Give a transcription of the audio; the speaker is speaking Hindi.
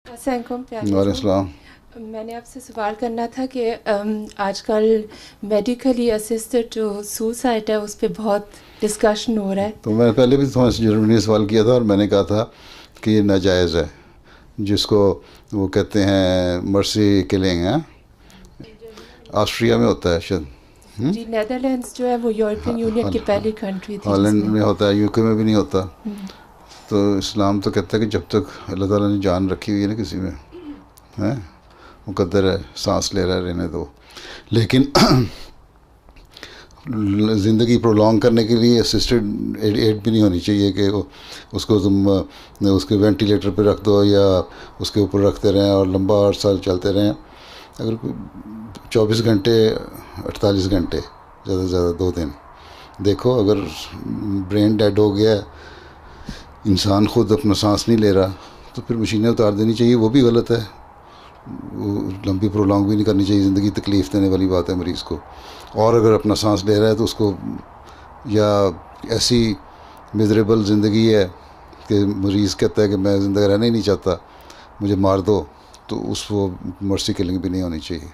अस्सलाम वालेकुम वालेकुम। सलाम। मैंने आपसे सवाल करना था कि आजकल मेडिकली असिस्टेड जो सुसाइड है उस पे बहुत डिस्कशन हो रहा है। तो मैंने पहले भी तुम्हारे जर्मनी सवाल किया था और मैंने कहा था कि ये नाजायज़ है, जिसको वो कहते हैं मर्सी किलिंग है। ऑस्ट्रिया में होता है शायद। जी, नेदरलैंड्स जो है वो यूरोपियन यूनियन की पहली कंट्री थी हॉलैंड जिसमें। में होता है, यूके में भी नहीं होता। हम्म, तो इस्लाम तो कहता है कि जब तक अल्लाह ताला ने जान रखी हुई है ना किसी में, है मुकद्दर है, सांस ले रहा है रहने दो। लेकिन ज़िंदगी प्रोलॉन्ग करने के लिए असिस्टेड एड भी नहीं होनी चाहिए कि उसको तुम उसके वेंटिलेटर पे रख दो या उसके ऊपर रखते रहें और लंबा अरसा चलते रहें। अगर 24 घंटे, 48 घंटे, ज़्यादा से ज़्यादा 2 दिन देखो। अगर ब्रेन डेड हो गया, इंसान खुद अपना सांस नहीं ले रहा, तो फिर मशीनें उतार देनी चाहिए। वो भी गलत है, वो लंबी प्रोलॉन्ग भी नहीं करनी चाहिए ज़िंदगी, तकलीफ़ देने वाली बात है मरीज़ को। और अगर अपना सांस ले रहा है तो उसको, या ऐसी मिजरेबल ज़िंदगी है कि मरीज़ कहता है कि मैं ज़िंदा रहना ही नहीं चाहता, मुझे मार दो, तो उस वो मर्सी किलिंग भी नहीं होनी चाहिए।